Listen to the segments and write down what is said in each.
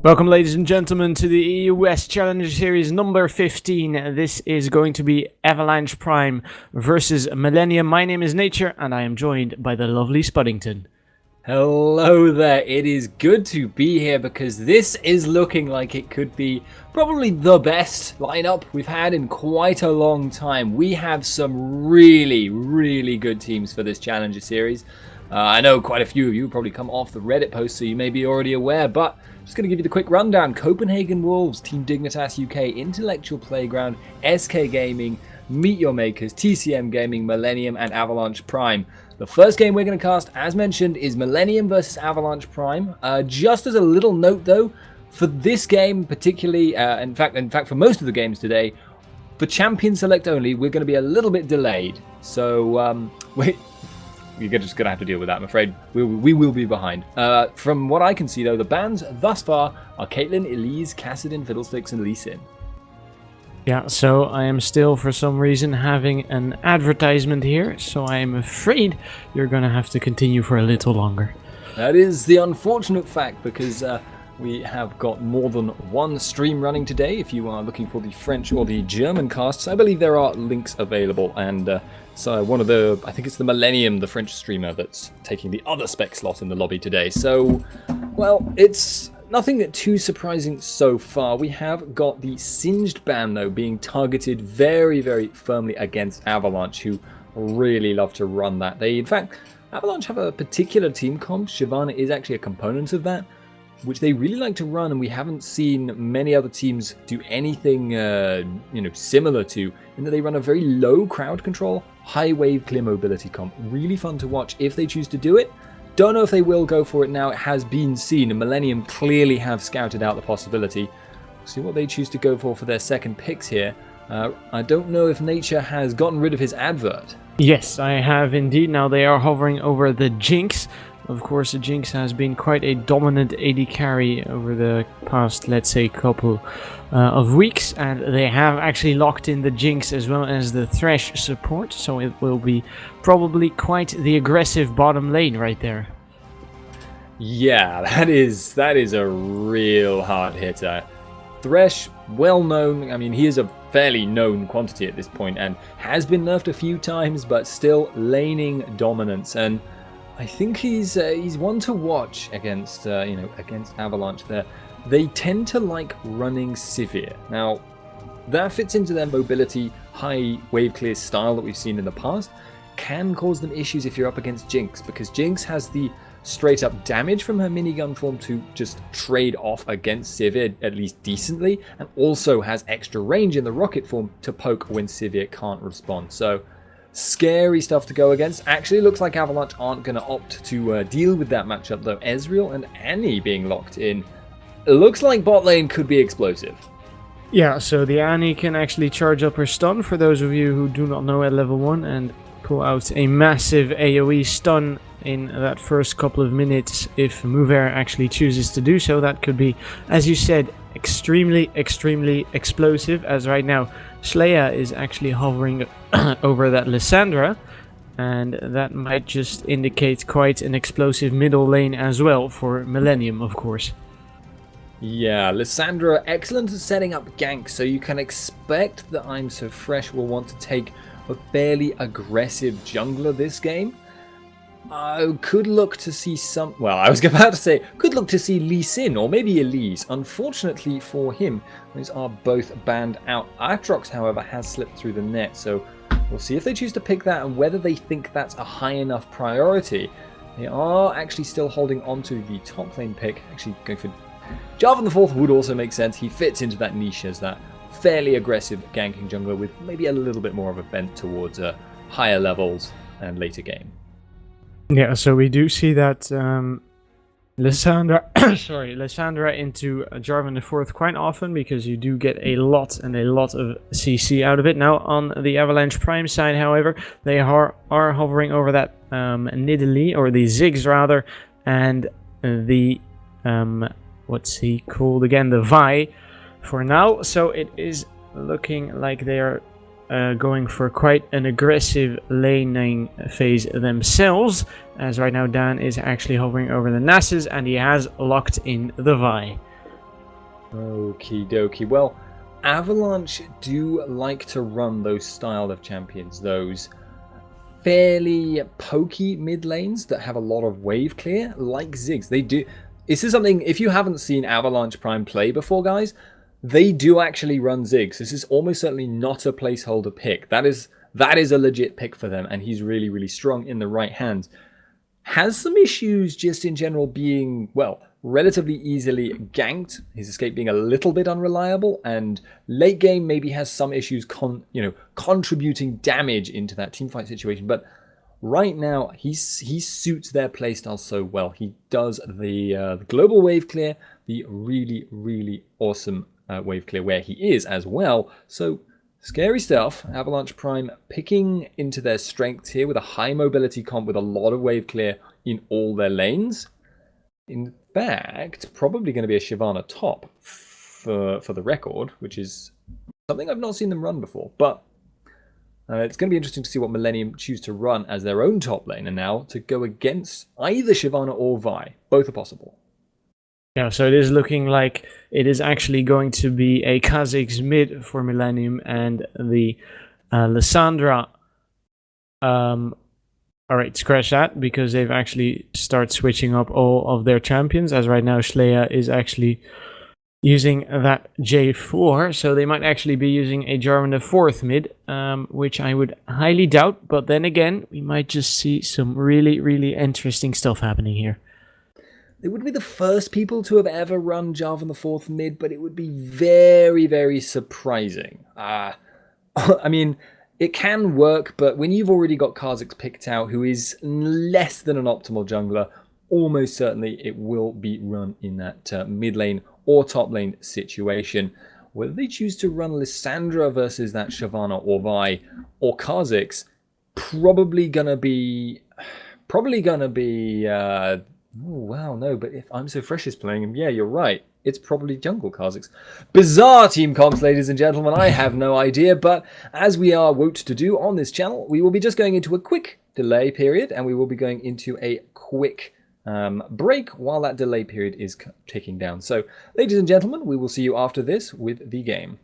Welcome, ladies and gentlemen, to the US Challenger Series number 15. This is going to be Avalanche Prime versus Millenium. My name is Nature, and I am joined by the lovely Spuddington. Hello there, it is good to be here because this is looking like it could be probably the best lineup we've had in quite a long time. We have some really good teams for this Challenger Series. I know quite a few of you probably come off the Reddit post, so you may be already aware, but just going to give you the quick rundown. Copenhagen Wolves, Team Dignitas UK, Intellectual Playground, SK Gaming, Meet Your Makers, TCM Gaming, Millenium, and Avalanche Prime. The first game we're going to cast, as mentioned, is Millenium versus Avalanche Prime. Just as a little note, though, for this game particularly, in fact, for most of the games today, for Champion Select only, we're going to be a little bit delayed. So, you're just going to have to deal with that, I'm afraid. We will be behind. From what I can see, though, the bans thus far are Caitlyn, Elise, Cassidin, Fiddlesticks, and Lee Sin. Yeah, so I am still, for some reason, having an advertisement here, so I am afraid you're going to have to continue for a little longer. That is the unfortunate fact, because we have got more than one stream running today. If you are looking for the French or the German casts, I believe there are links available, and so one of the, I think it's the Millenium, the French streamer, that's taking the other spec slot in the lobby today. So, well, it's nothing too surprising so far. We have got the Singed ban, though, being targeted very firmly against Avalanche, who really love to run that. They, in fact, Avalanche have a particular team comp. Shyvana is actually a component of that, which they really like to run, and we haven't seen many other teams do anything similar to, in that they run a very low crowd control, high wave clear mobility comp. Really fun to watch if they choose to do it. Don't know if they will go for it now. It has been seen, and Millenium clearly have scouted out the possibility. See what they choose to go for their second picks here. I don't know if Nature has gotten rid of his advert. Yes, I have indeed. Now they are hovering over the Jinx. Of course, the Jinx has been quite a dominant AD carry over the past, let's say, couple of weeks, and they have actually locked in the Jinx as well as the Thresh support, so it will be probably quite the aggressive bottom lane right there. Yeah, that is a real hard hitter. Thresh, well known. I mean, he is a fairly known quantity at this point and has been nerfed a few times, but still laning dominance. And I think he's one to watch against against Avalanche there. They tend to like running Sivir. Now, that fits into their mobility, high wave clear style that we've seen in the past. Can cause them issues if you're up against Jinx, because Jinx has the straight up damage from her minigun form to just trade off against Sivir at least decently, and also has extra range in the rocket form to poke when Sivir can't respond. So, scary stuff to go against. Actually, looks like Avalanche aren't going to opt to deal with that matchup, though. Ezreal and Annie being locked in. It looks like bot lane could be explosive. Yeah, so the Annie can actually charge up her stun, for those of you who do not know, at level 1, and pull out a massive AoE stun in that first couple of minutes if Mover actually chooses to do so. That could be, as you said, extremely explosive, as right now Sleya is actually hovering over that Lissandra, and that might just indicate quite an explosive middle lane as well for Millenium, of course. Yeah, Lissandra, excellent at setting up ganks, so you can expect that I'm So Fresh will want to take a fairly aggressive jungler this game. I could look to see could look to see Lee Sin or maybe Elise. Unfortunately for him, those are both banned out. Aatrox, however, has slipped through the net, so we'll see if they choose to pick that and whether they think that's a high enough priority. They are actually still holding on to the top lane pick. Actually going for Jarvan the Fourth would also make sense. He fits into that niche as that fairly aggressive ganking jungler with maybe a little bit more of a bent towards higher levels and later game. Yeah, so we do see that Lissandra into Jarvan the Fourth quite often, because you do get a lot of CC out of it. Now on the Avalanche Prime side, however, they are hovering over that Nidalee, or the Ziggs rather, and the what's he called again? The Vi for now. So it is looking like they are going for quite an aggressive laning phase themselves, as right now Dan is actually hovering over the Nassus and he has locked in the Vi. Okie dokie. Well, Avalanche do like to run those style of champions, those fairly pokey mid lanes that have a lot of wave clear, like Ziggs. They do. This is something, if you haven't seen Avalanche Prime play before, guys, they do actually run Ziggs. This is almost certainly not a placeholder pick. That is a legit pick for them, and he's really, really strong in the right hands. Has some issues just in general being, well, relatively easily ganked, his escape being a little bit unreliable, and late game maybe has some issues contributing damage into that teamfight situation. But right now, he suits their playstyle so well. He does the global wave clear, the really, really awesome wave clear where he is as well. So scary stuff. Avalanche Prime picking into their strengths here with a high mobility comp with a lot of wave clear in all their lanes. In fact, probably going to be a Shyvana top for the record, which is something I've not seen them run before. But it's going to be interesting to see what Millenium choose to run as their own top laner now to go against either Shyvana or Vi. Both are possible. Yeah, so it is looking like it is actually going to be a Kha'Zix mid for Millenium and the Lissandra. Alright, scratch that, because they've actually started switching up all of their champions, as right now Shleya is actually using that J4, so they might actually be using a Jarvan the 4th mid, which I would highly doubt, but then again, we might just see some really, really interesting stuff happening here. They wouldn't be the first people to have ever run Jarvan the 4th mid, but it would be very, very surprising. I mean, it can work, but when you've already got Kha'Zix picked out, who is less than an optimal jungler, almost certainly it will be run in that mid lane or top lane situation. Whether they choose to run Lissandra versus that Shyvana or Vi or Kha'Zix, probably gonna be oh, wow, no, but if I'm So Fresh is playing him, yeah, you're right. It's probably jungle Kha'Zix. Bizarre team comps, ladies and gentlemen. I have no idea, but as we are wont to do on this channel, we will be just going into a quick delay period, and we will be going into a quick break while that delay period is ticking down. So, ladies and gentlemen, we will see you after this with the game.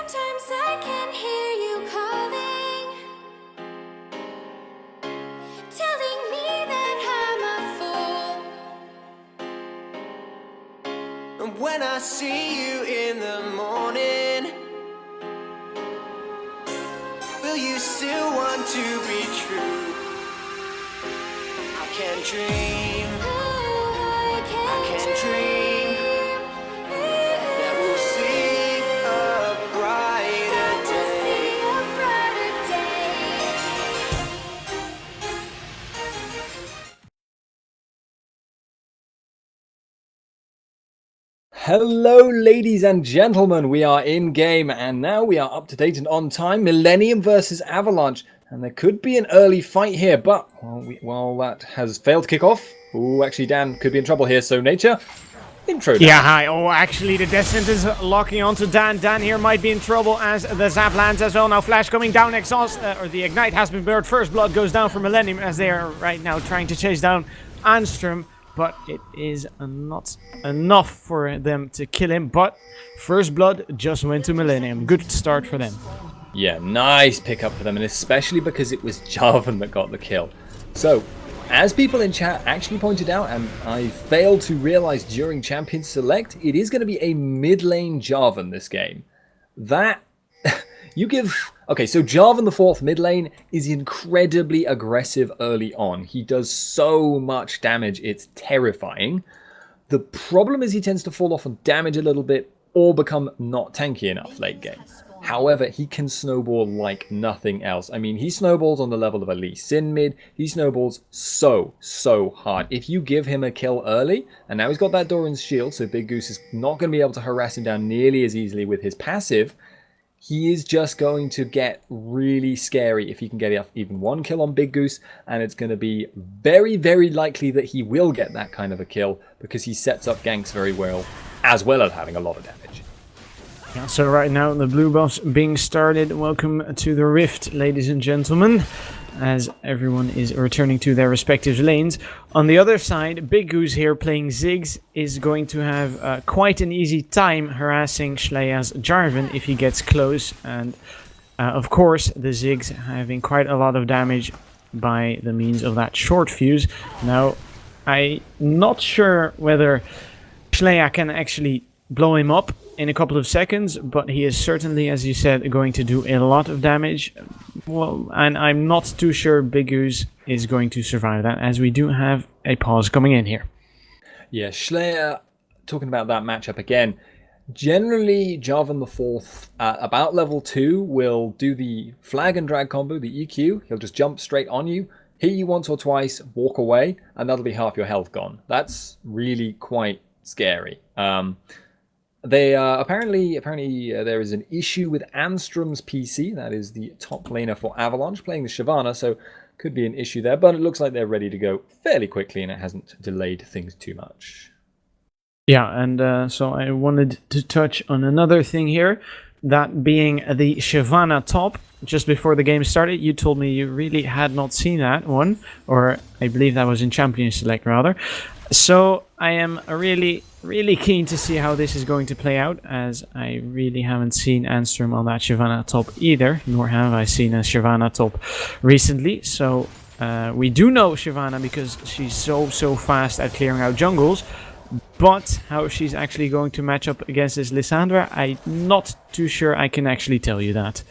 Sometimes I can hear you calling, telling me that I'm a fool. And when I see you in the morning, will you still want to be true? I can't dream, I can't dream that we'll see a brighter day. Hello, ladies and gentlemen. We are in game, and now we are up to date and on time. Millennium versus Avalanche, and there could be an early fight here, but while that has failed to kick off, actually, Dan could be in trouble here. So, Nature, intro. Dan. Yeah, hi. Oh, actually, the Descent is locking onto Dan. Dan here might be in trouble as the Zap lands as well. Now, Flash coming down. Exhaust, or the Ignite has been burned. First Blood goes down for Millennium as they are right now trying to chase down Anstrom. But it is not enough for them to kill him. But First Blood just went to Millennium. Good start for them. Yeah, nice pickup for them, and especially because it was Jarvan that got the kill. So, as people in chat actually pointed out, and I failed to realize during Champion Select, it is going to be a mid lane Jarvan this game. That, you give... Okay, so Jarvan the 4th mid lane is incredibly aggressive early on. He does so much damage, it's terrifying. The problem is he tends to fall off on damage a little bit or become not tanky enough late game. However, he can snowball like nothing else. I mean, he snowballs on the level of a Lee Sin mid. He snowballs so hard. If you give him a kill early, and now he's got that Doran's shield, so Big Goose is not going to be able to harass him down nearly as easily with his passive, he is just going to get really scary if he can get even one kill on Big Goose, and it's going to be very likely that he will get that kind of a kill because he sets up ganks very well, as well as having a lot of damage. Yeah, so right now the blue buffs being started. Welcome to the Rift, ladies and gentlemen, as everyone is returning to their respective lanes. On the other side, Big Goose here playing Ziggs is going to have quite an easy time harassing Schleya's Jarvan if he gets close. And of course, the Ziggs having quite a lot of damage by the means of that short fuse. Now, I'm not sure whether Schleya can actually blow him up in a couple of seconds, but he is certainly, as you said, going to do a lot of damage. Well, and I'm not too sure Big Goose is going to survive that, as we do have a pause coming in here. Yeah, Schleya, talking about that matchup again, generally Jarvan the 4th at about level 2 will do the flag and drag combo, the EQ. He'll just jump straight on you, hit you once or twice, walk away, and that'll be half your health gone. That's really quite scary. They apparently there is an issue with Anstrom's PC. That is the top laner for Avalanche playing the Shyvana, so could be an issue there. But it looks like they're ready to go fairly quickly, and it hasn't delayed things too much. Yeah, and so I wanted to touch on another thing here, that being the Shyvana top. Just before the game started, you told me you really had not seen that one, or I believe that was in Champion Select rather. So I am really keen to see how this is going to play out, as I really haven't seen Anstrom on that Shyvana top either, nor have I seen a Shyvana top recently. So we do know Shyvana because she's so fast at clearing out jungles, but how she's actually going to match up against this Lissandra, I'm not too sure I can actually tell you that.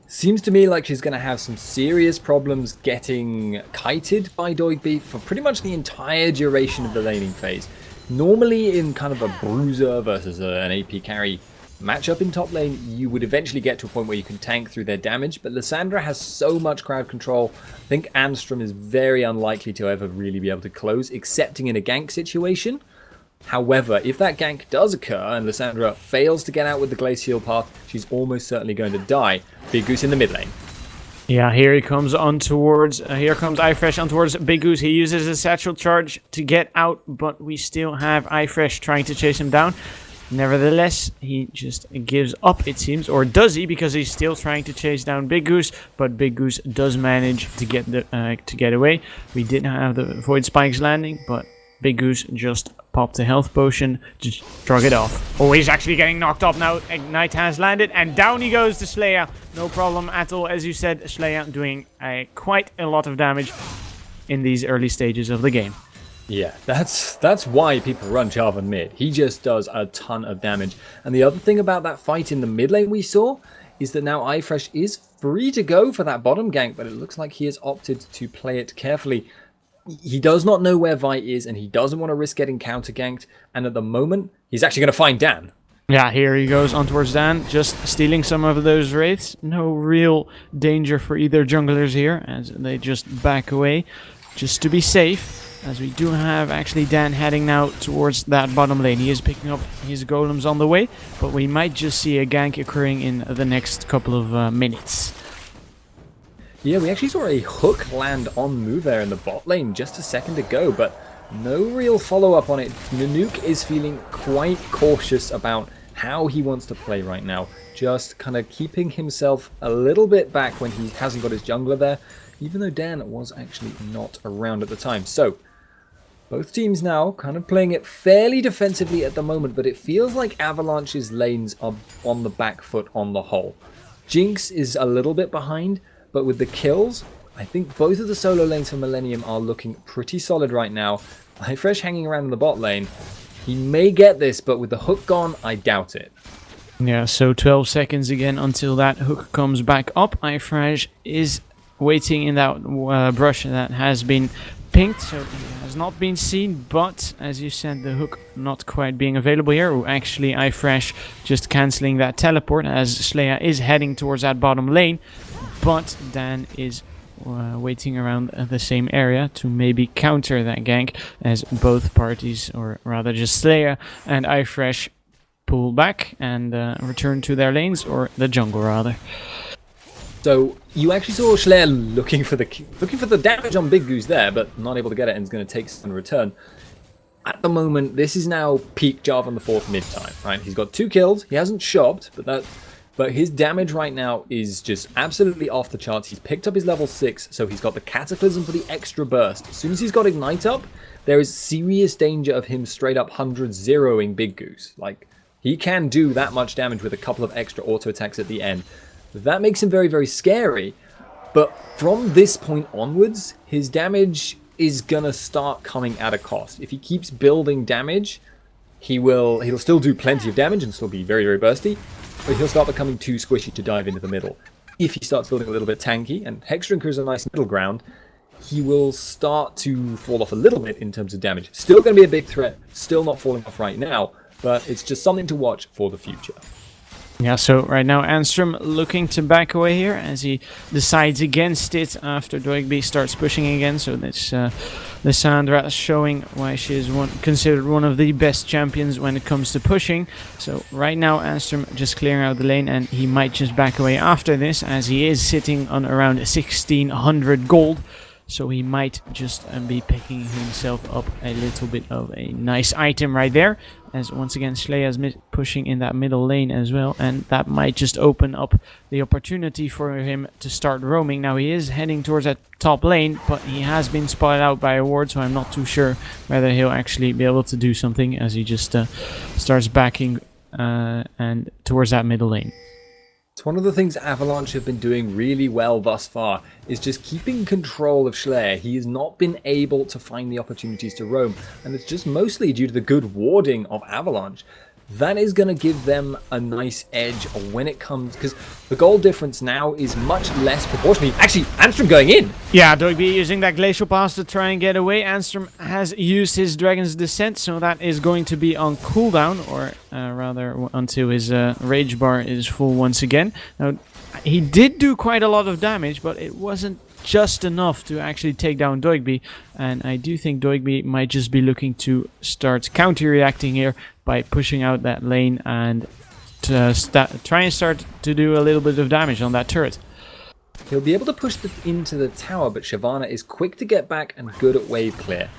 Seems to me like she's going to have some serious problems getting kited by Doigby for pretty much the entire duration of the laning phase. Normally in kind of a bruiser versus an AP carry matchup in top lane, you would eventually get to a point where you can tank through their damage, but Lissandra has so much crowd control. I think Anstrom is very unlikely to ever really be able to close, excepting in a gank situation. However, if that gank does occur and Lissandra fails to get out with the glacial path, she's almost certainly going to die. Big Goose in the mid lane. Yeah, here he comes on towards, here comes iFresh on towards Big Goose. He uses a satchel charge to get out, but we still have iFresh trying to chase him down. Nevertheless, he just gives up, it seems, or does he? Because he's still trying to chase down Big Goose, but Big Goose does manage to get away. We didn't have the Void Spikes landing, but Big Goose just popped a health potion to shrug it off. Oh, he's actually getting knocked off now. Ignite has landed, and down he goes to Slayer. No problem at all. As you said, Slayer doing quite a lot of damage in these early stages of the game. Yeah, that's why people run Jarvan mid. He just does a ton of damage. And the other thing about that fight in the mid lane we saw is that now iFresh is free to go for that bottom gank, but it looks like he has opted to play it carefully. He does not know where Vi is, and he doesn't want to risk getting counter ganked. And at the moment, he's actually going to find Dan. Yeah, here he goes on towards Dan, just stealing some of those wraiths. No real danger for either junglers here, as they just back away, just to be safe. As we do have actually Dan heading now towards that bottom lane. He is picking up his golems on the way, but we might just see a gank occurring in the next couple of minutes. Yeah, we actually saw a hook land on move there in the bot lane just a second ago, but no real follow-up on it. Nanook is feeling quite cautious about how he wants to play right now. Just kind of keeping himself a little bit back when he hasn't got his jungler there, even though Dan was actually not around at the time. So, both teams now kind of playing it fairly defensively at the moment, but it feels like Avalanche's lanes are on the back foot on the whole. Jinx is a little bit behind, but with the kills, I think both of the solo lanes for Millenium are looking pretty solid right now. iFresh hanging around in the bot lane. He may get this, but with the hook gone, I doubt it. Yeah, so 12 seconds again until that hook comes back up. iFresh is waiting in that brush that has been pinged, so he has not been seen, but as you said, the hook not quite being available here. Oh, actually iFresh just cancelling that teleport as Slayer is heading towards that bottom lane, but Dan is waiting around the same area to maybe counter that gank, as both parties, or rather just Slayer and iFresh, pull back and return to their lanes, or the jungle rather. So you actually saw Slayer looking for the damage on Big Goose there, but not able to get it, and is going to take some return. At the moment, this is now peak Jarvan the 4th mid time, right? He's got 2 kills. He hasn't shopped, but his damage right now is just absolutely off the charts. He's picked up his level 6, so he's got the Cataclysm for the extra burst. As soon as he's got Ignite up, there is serious danger of him straight up 100-0ing Big Goose. Like, he can do that much damage with a couple of extra auto attacks at the end. That makes him very, very scary. But from this point onwards, his damage is gonna start coming at a cost. If he keeps building damage, he'll still do plenty of damage and still be very, very bursty, but he'll start becoming too squishy to dive into the middle. If he starts building a little bit tanky, and Hexdrinker is a nice middle ground, he will start to fall off a little bit in terms of damage. Still going to be a big threat, still not falling off right now, but it's just something to watch for the future. Yeah, so right now Anstrom looking to back away here as he decides against it after Doigby starts pushing again. So that's Lissandra showing why she is considered one of the best champions when it comes to pushing. So right now Anstrom just clearing out the lane, and he might just back away after this as he is sitting on around 1600 gold. So he might just be picking himself up a little bit of a nice item right there. As once again Slayer is pushing in that middle lane as well. And that might just open up the opportunity for him to start roaming. Now he is heading towards that top lane, but he has been spotted out by a ward. So I'm not too sure whether he'll actually be able to do something as he just starts backing and towards that middle lane. It's one of the things Avalanche have been doing really well thus far, is just keeping control of Slayer. He has not been able to find the opportunities to roam, and it's just mostly due to the good warding of Avalanche. That is going to give them a nice edge when it comes, because the goal difference now is much less proportionally. Actually, Anstrom going in! Yeah, Doigby using that Glacial Pass to try and get away. Anstrom has used his Dragon's Descent, so that is going to be on cooldown, or rather until his Rage Bar is full once again. Now, he did do quite a lot of damage, but it wasn't just enough to actually take down Doigby, and I do think Doigby might just be looking to start counter-reacting here by pushing out that lane and try and start to do a little bit of damage on that turret. He'll be able to push into the tower, but Shyvana is quick to get back and good at wave clear.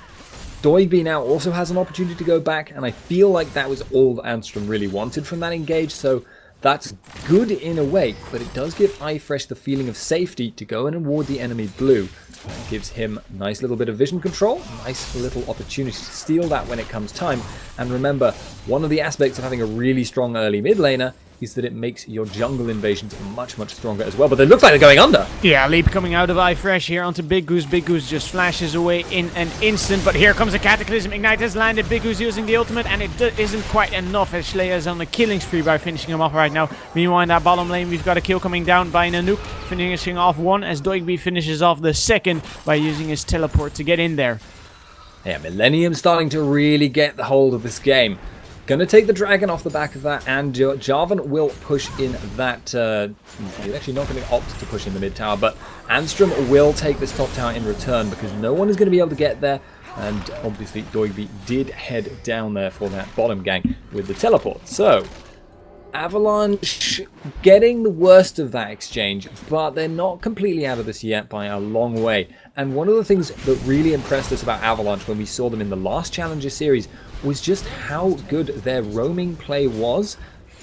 Doigby now also has an opportunity to go back, and I feel like that was all that Anstrom really wanted from that engage, so that's good in a way, but it does give iFresh the feeling of safety to go in and ward the enemy blue. That gives him a nice little bit of vision control, nice little opportunity to steal that when it comes time. And remember, one of the aspects of having a really strong early mid laner is that it makes your jungle invasions much, much stronger as well. But they look like they're going under. Yeah, leap coming out of iFresh here onto Big Goose. Big Goose just flashes away in an instant, but here comes a Cataclysm. Ignite has landed. Big Goose using the ultimate, and it isn't quite enough as Schleya is on the killing spree by finishing him off right now. Meanwhile, in that bottom lane, we've got a kill coming down by Nanook, finishing off one as Doigby finishes off the second by using his teleport to get in there. Yeah, Millenium starting to really get the hold of this game. Going to take the dragon off the back of that, and Jarvan will push in that... he's actually not going to opt to push in the mid tower, but Anstrom will take this top tower in return because no one is going to be able to get there, and obviously Doigby did head down there for that bottom gang with the teleport. So, Avalanche getting the worst of that exchange, but they're not completely out of this yet by a long way. And one of the things that really impressed us about Avalanche when we saw them in the last Challenger series was just how good their roaming play was,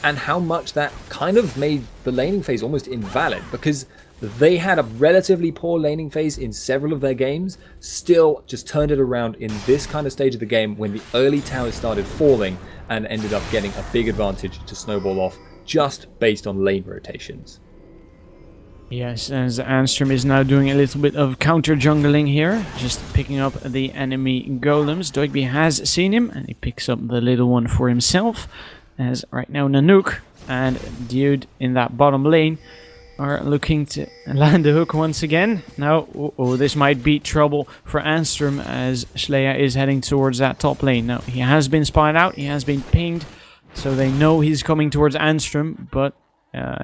and how much that kind of made the laning phase almost invalid, because they had a relatively poor laning phase in several of their games, still just turned it around in this kind of stage of the game when the early towers started falling and ended up getting a big advantage to snowball off just based on lane rotations. Yes, as Anstrom is now doing a little bit of counter jungling here, just picking up the enemy golems. Doigby has seen him, and he picks up the little one for himself. As right now Nanook and Dude in that bottom lane are looking to land the hook once again. Now, this might be trouble for Anstrom as Schleya is heading towards that top lane. Now, he has been spotted out, he has been pinged, so they know he's coming towards Anstrom, but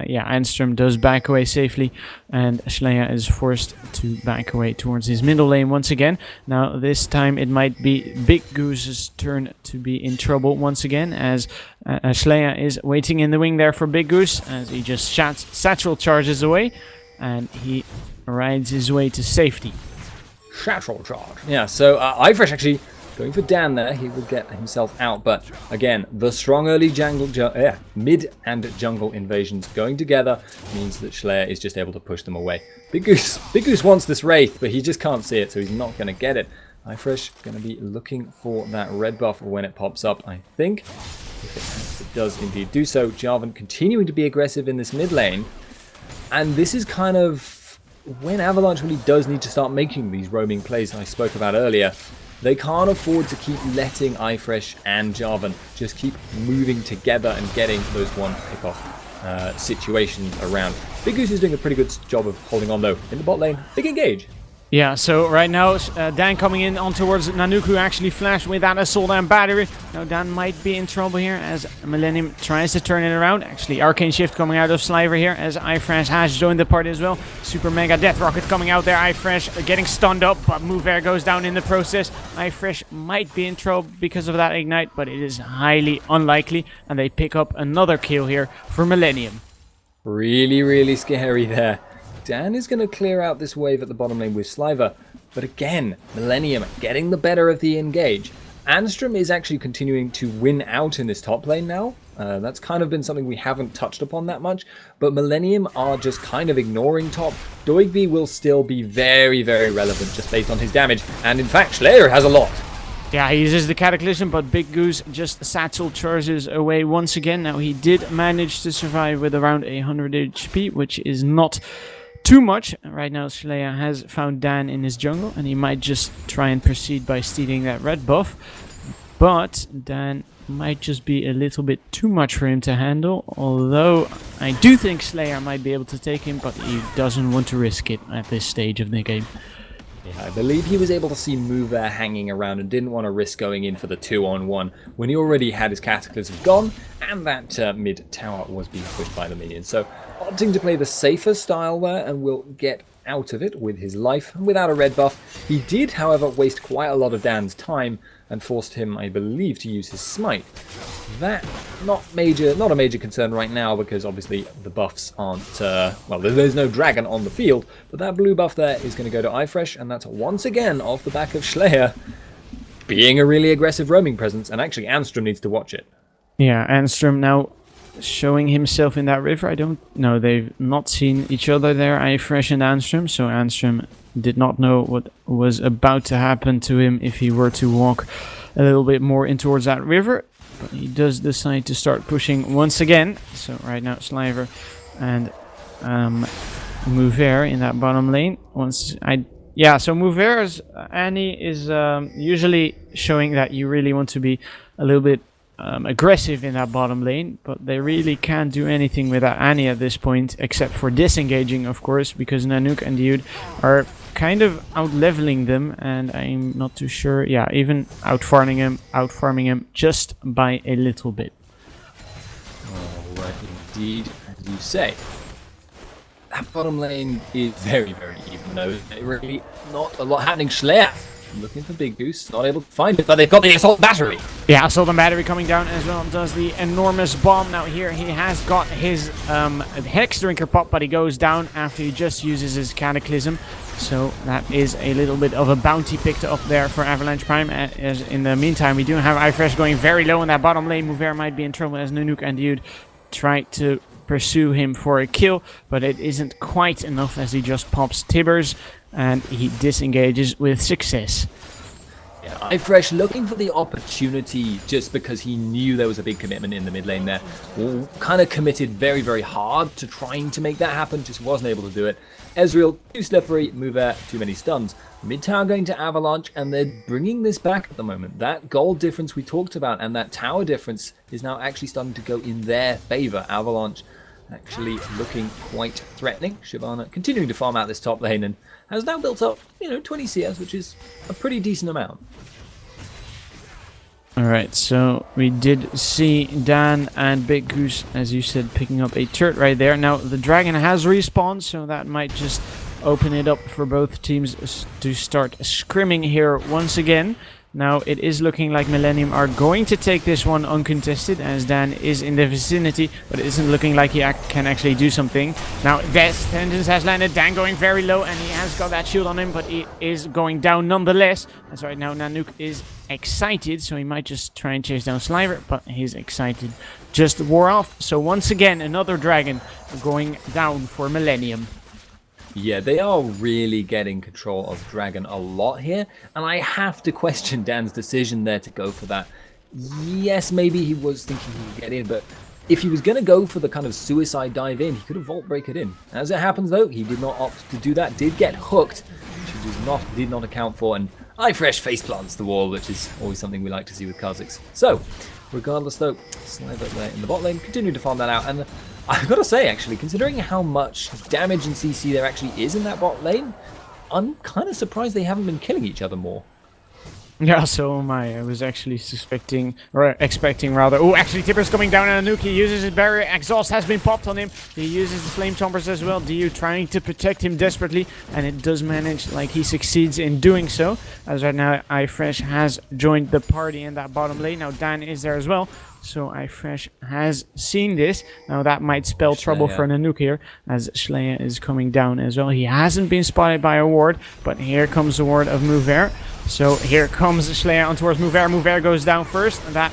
yeah, Anstrom does back away safely, and Schleya is forced to back away towards his middle lane once again. Now, this time it might be Big Goose's turn to be in trouble once again, as Schleya is waiting in the wing there for Big Goose, as he just satchel charges away, and he rides his way to safety. Satchel charge. Yeah, so iFresh actually going for Dan there. He will get himself out, but again, the strong early mid and jungle invasions going together means that Schleya is just able to push them away. Big Goose wants this Wraith, but he just can't see it, so he's not going to get it. iFresh going to be looking for that red buff when it pops up, I think. If it does indeed do so. Jarvan continuing to be aggressive in this mid lane, and this is kind of when Avalanche really does need to start making these roaming plays that I spoke about earlier. They can't afford to keep letting iFresh and Jarvan just keep moving together and getting those one pick-off situations around. Big Goose is doing a pretty good job of holding on though. In the bot lane, big engage. Yeah, so right now, Dan coming in on towards Nanook, who actually flashed with that assault and battery. Now Dan might be in trouble here as Millenium tries to turn it around. Actually, Arcane Shift coming out of Sliver here as iFresh has joined the party as well. Super Mega Death Rocket coming out there. iFresh getting stunned up, but Mover goes down in the process. iFresh might be in trouble because of that Ignite, but it is highly unlikely. And they pick up another kill here for Millenium. Really, really scary there. Dan is going to clear out this wave at the bottom lane with Sliver, but again, Millenium getting the better of the engage. Anstrom is actually continuing to win out in this top lane now. That's kind of been something we haven't touched upon that much, but Millenium are just kind of ignoring top. Doigby will still be very, very relevant just based on his damage, and in fact, Schleya has a lot. Yeah, he uses the Cataclysm, but Big Goose just satchel charges away once again. Now, he did manage to survive with around 100 HP, which is not too much. Right now, Schleya has found Dan in his jungle, and he might just try and proceed by stealing that red buff. But Dan might just be a little bit too much for him to handle, although I do think Schleya might be able to take him, but he doesn't want to risk it at this stage of the game. Yeah, I believe he was able to see Move there hanging around and didn't want to risk going in for the 2-on-1 when he already had his Cataclysm gone and that mid tower was being pushed by the minions. So opting to play the safer style there and will get out of it with his life and without a red buff. He did, however, waste quite a lot of Dan's time and forced him, I believe, to use his smite. That not a major concern right now because obviously the buffs aren't, well, there's no dragon on the field, but that blue buff there is going to go to iFresh, and that's once again off the back of Schleya being a really aggressive roaming presence, and actually Anstrom needs to watch it. Yeah, Anstrom now showing himself in that river. I don't know, they've not seen each other there, iFresh and Anstrom, so Anstrom did not know what was about to happen to him if he were to walk a little bit more in towards that river. But he does decide to start pushing once again. So right now Sliver and Mover in that bottom lane. So Mover's Annie is usually showing that you really want to be a little bit aggressive in that bottom lane, but they really can't do anything with that Annie at this point, except for disengaging, of course, because Nanook and Dude are kind of out-leveling them, and I'm not too sure, even out-farming him just by a little bit. Alright, indeed, as you say. That bottom lane is very, very even, though. Really not a lot happening. Slayer looking for Big Goose, not able to find it, but they've got the assault battery. Yeah, assault and battery coming down as well, does the enormous bomb. Now here he has got his Hex Drinker pop, but he goes down after he just uses his Cataclysm. So that is a little bit of a bounty picked up there for Avalanche Prime. As in the meantime, we do have iFresh going very low in that bottom lane. Mover might be in trouble as Nanook and Dude try to pursue him for a kill, but it isn't quite enough as he just pops Tibbers and he disengages with success. Yeah, iFresh looking for the opportunity just because he knew there was a big commitment in the mid lane there. Kind of committed very, very hard to trying to make that happen, just wasn't able to do it. Ezreal, too slippery, Mover, too many stuns. Mid tower going to Avalanche, and they're bringing this back at the moment. That gold difference we talked about and that tower difference is now actually starting to go in their favor. Avalanche actually looking quite threatening. Shyvana continuing to farm out this top lane and has now built up, 20 CS, which is a pretty decent amount. Alright, so we did see Dan and Big Goose, as you said, picking up a turret right there. Now, the dragon has respawned, so that might just open it up for both teams to start scrimming here once again. Now, it is looking like Millenium are going to take this one uncontested, as Dan is in the vicinity, but it isn't looking like he can actually do something. Now, Death's Vengeance has landed, Dan going very low, and he has got that shield on him, but he is going down nonetheless. As right now, Nanook is excited, so he might just try and chase down Sliver, but his excited just wore off. So once again, another dragon going down for Millenium. Yeah, they are really getting control of Dragon a lot here, and I have to question Dan's decision there to go for that. Yes, maybe he was thinking he could get in, but if he was going to go for the kind of suicide dive in, he could have Vault Breakered in. As it happens though, he did not opt to do that, did get hooked, which he did not account for, and iFresh face plants the wall, which is always something we like to see with Kha'Zix. So, regardless though, Sliver there in the bot lane, continuing to farm that out, and I've got to say, actually, considering how much damage and CC there actually is in that bot lane, I'm kind of surprised they haven't been killing each other more. Yeah, so am I. I was actually expecting rather. Oh, actually, Tipper's coming down on Nanook. He uses his barrier. Exhaust has been popped on him. He uses the flame chompers as well. DU trying to protect him desperately, and it does manage, like he succeeds in doing so. As right now, iFresh has joined the party in that bottom lane. Now Dan is there as well. So iFresh has seen this. Now that might spell trouble for Nanook here, as Schleyer is coming down as well. He hasn't been spotted by a ward, but here comes the ward of Mover. So here comes Schleyer on towards Mover. Mover goes down first, and that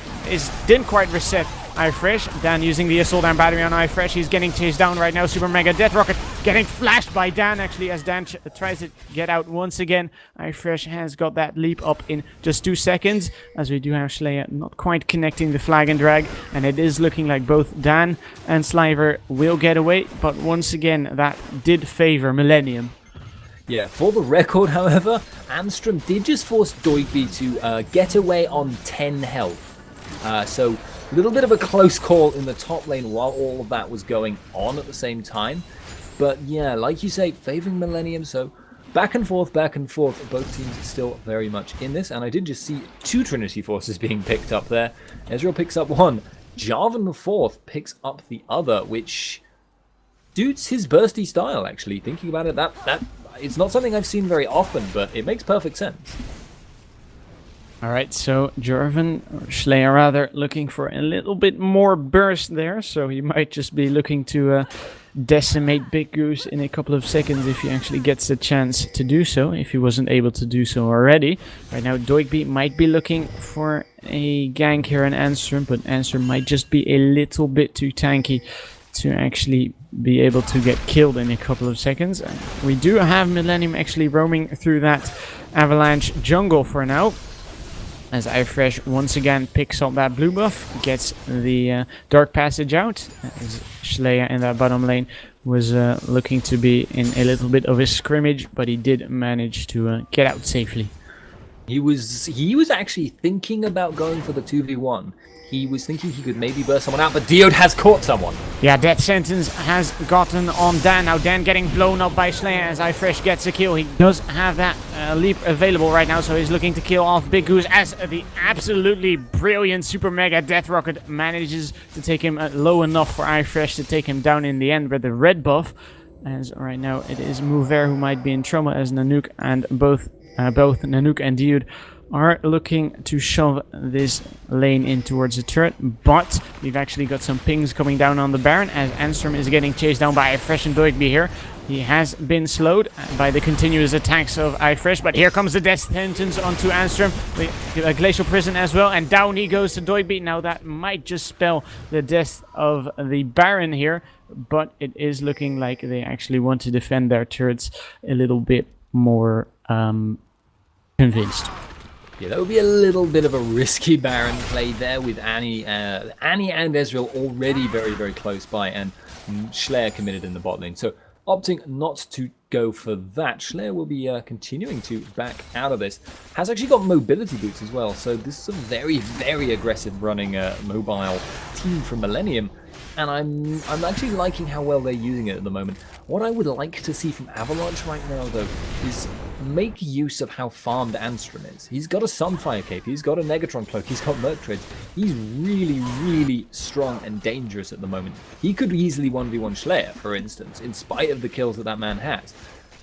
didn't quite reset iFresh. Dan using the assault and battery on iFresh. He's getting chased down right now. Super Mega Death Rocket getting flashed by Dan, actually, as Dan tries to get out once again. iFresh has got that leap up in just 2 seconds, as we do have Schleyer not quite connecting the flag and drag, and it is looking like both Dan and Sliver will get away, but once again, that did favor Millenium. Yeah, for the record, however, Amstrom did just force Doigby to get away on 10 health. So a little bit of a close call in the top lane while all of that was going on at the same time. But yeah, like you say, favoring Millenium, so back and forth, both teams are still very much in this. And I did just see 2 Trinity Forces being picked up there. Ezreal picks up one, Jarvan the 4th picks up the other, which suits his bursty style, actually. Thinking about it, that it's not something I've seen very often, but it makes perfect sense. Alright, so Jarvan, or Schleyer rather, looking for a little bit more burst there, so he might just be looking to decimate Big Goose in a couple of seconds if he actually gets the chance to do so, if he wasn't able to do so already. Right now, Doigby might be looking for a gank here on Answer, but Answer might just be a little bit too tanky to actually be able to get killed in a couple of seconds. And we do have Millenium actually roaming through that Avalanche jungle for now, as iFresh once again picks up that blue buff, gets the Dark Passage out, as Schleya in that bottom lane was looking to be in a little bit of a scrimmage, but he did manage to get out safely. He was actually thinking about going for the 2v1. He was thinking he could maybe burst someone out, but Diode has caught someone. Yeah, Death Sentence has gotten on Dan. Now Dan getting blown up by Slayer as iFresh gets a kill. He does have that leap available right now, so he's looking to kill off Big Goose as the absolutely brilliant Super Mega Death Rocket manages to take him low enough for iFresh to take him down in the end with the red buff. As right now it is Mover who might be in trouble, as Nanook and both Nanook and Diode are looking to shove this lane in towards the turret, but we've actually got some pings coming down on the Baron as Anstrom is getting chased down by iFresh and Doigby here. He has been slowed by the continuous attacks of iFresh, but here comes the Death Sentence onto Anstrom, the Glacial Prison as well, and down he goes to Doigby. Now that might just spell the death of the Baron here, but it is looking like they actually want to defend their turrets a little bit more convinced. Yeah, that would be a little bit of a risky Baron play there with Annie and Ezreal already very, very close by, and Schleyer committed in the bot lane. So opting not to go for that, Schleyer will be continuing to back out of this. Has actually got mobility boots as well, so this is a very, very aggressive running mobile team from Millenium. And I'm actually liking how well they're using it at the moment. What I would like to see from Avalanche right now, though, is make use of how farmed Anstrom is. He's got a Sunfire Cape, he's got a Negatron Cloak, he's got Merc Treads. He's really, really strong and dangerous at the moment. He could easily 1v1 Schleyer, for instance, in spite of the kills that man has.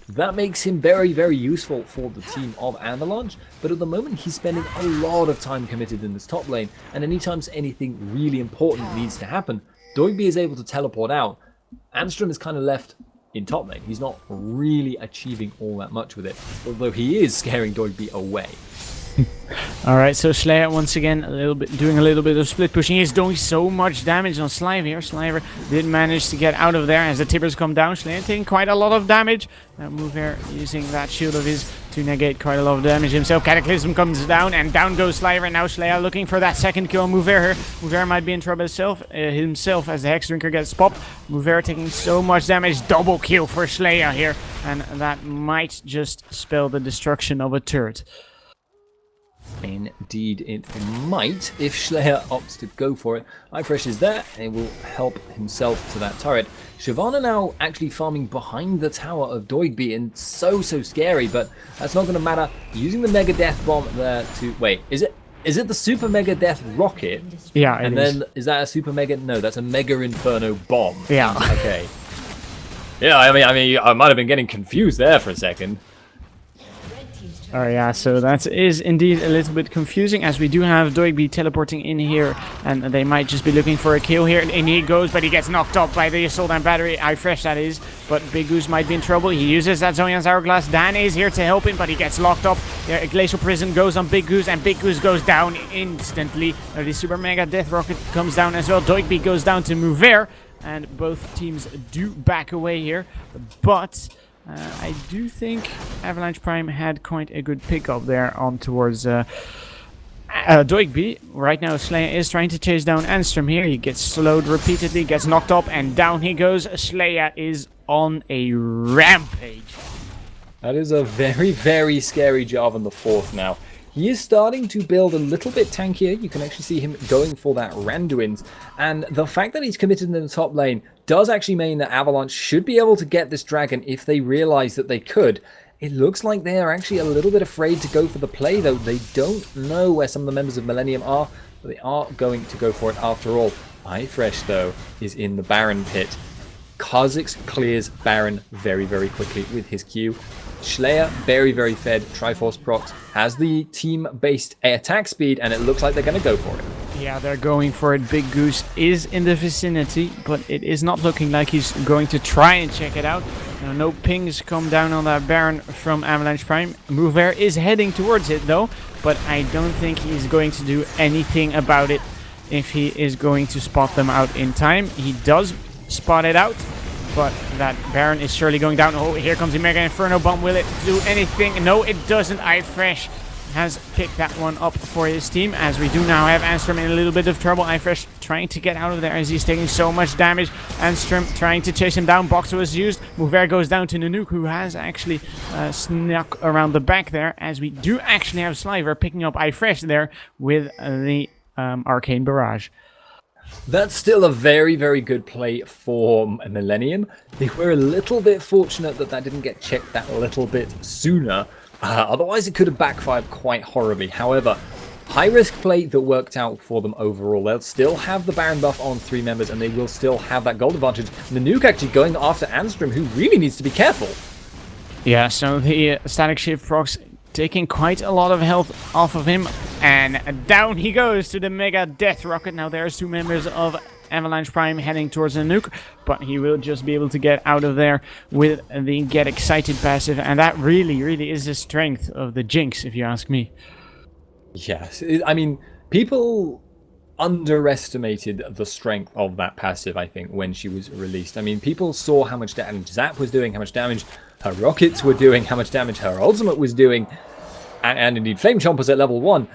That makes him very, very useful for the team of Avalanche, but at the moment he's spending a lot of time committed in this top lane, and anytime anything really important needs to happen, Doigby is able to teleport out. Anstrom is kind of left in top lane. He's not really achieving all that much with it, although he is scaring Doigby away. Alright, so Slayer once again doing a little bit of split pushing. He's doing so much damage on Sliver here. Sliver did manage to get out of there as the tippers come down. Slayer taking quite a lot of damage. Move here using that shield of his to negate quite a lot of damage himself. Cataclysm comes down and down goes Sliver. Now Slayer looking for that second kill on Mover here. Mover might be in trouble himself as the Hex Drinker gets popped. Mover taking so much damage. Double kill for Slayer here. And that might just spell the destruction of a turret. Indeed, it might if Schleyer opts to go for it. iFresh is there and he will help himself to that turret. Shyvana now actually farming behind the tower of Doigby, and so scary, but that's not going to matter. Using the Mega Death Bomb there to... Wait, is it the Super Mega Death Rocket? Yeah, and then is that a Super Mega... No, that's a Mega Inferno Bomb. Yeah. Okay. Yeah, I mean, I might have been getting confused there for a second. Oh yeah, so that is indeed a little bit confusing, as we do have Doigby teleporting in here, and they might just be looking for a kill here. In he goes, but he gets knocked up by the Assault and Battery. iFresh, that is, but Big Goose might be in trouble. He uses that Zhonya's Hourglass. Dan is here to help him, but he gets locked up. Yeah, Glacial Prison goes on Big Goose, and Big Goose goes down instantly. The Super Mega Death Rocket comes down as well. Doigby goes down to Mover, and both teams do back away here, but... I do think Avalanche Prime had quite a good pickup there on towards Doigby. Right now Slayer is trying to chase down Anstrom here. He gets slowed repeatedly, gets knocked up, and down he goes. Slayer is on a rampage. That is a very, very scary job on the fourth now. He is starting to build a little bit tankier. You can actually see him going for that Randuin's. And the fact that he's committed in the top lane does actually mean that Avalanche should be able to get this dragon if they realize that they could. It looks like they are actually a little bit afraid to go for the play, though. They don't know where some of the members of Millenium are, but they are going to go for it after all. iFresh, though, is in the Baron pit. Kha'Zix clears Baron very, very quickly with his Q. Schleyer, very, very fed. Triforce procs has the team-based attack speed, and it looks like they're going to go for it. Yeah, they're going for it. Big Goose is in the vicinity, but it is not looking like he's going to try and check it out. No pings come down on that Baron from Avalanche Prime. Mover is heading towards it, though, but I don't think he's going to do anything about it if he is going to spot them out in time. He does spotted out. But that Baron is surely going down. Oh, here comes the Mega Inferno Bomb. Will it do anything? No, it doesn't. iFresh has picked that one up for his team, as we do now have Anstrom in a little bit of trouble. iFresh trying to get out of there as he's taking so much damage. Anstrom trying to chase him down. Boxer was used. Mover goes down to Nanook, who has actually snuck around the back there, as we do actually have Sliver picking up iFresh there with the Arcane Barrage. That's still a very, very good play for Millenium. They were a little bit fortunate that didn't get checked that little bit sooner. Otherwise, it could have backfired quite horribly. However, high-risk play that worked out for them overall. They'll still have the Baron buff on 3 members, and they will still have that gold advantage. Nanook actually going after Anstrom, who really needs to be careful. Yeah, so the Static Shift procs taking quite a lot of health off of him, and down he goes to the Mega Death Rocket. Now there's 2 members of Avalanche Prime heading towards Nanook, but he will just be able to get out of there with the Get Excited passive, and that really is the strength of the Jinx, if you ask me. Yes, I mean, people underestimated the strength of that passive, I think, when she was released. I mean, people saw how much damage Zap was doing, how much damage her rockets were doing, how much damage her ultimate was doing, and indeed Flame Chompers at level 1.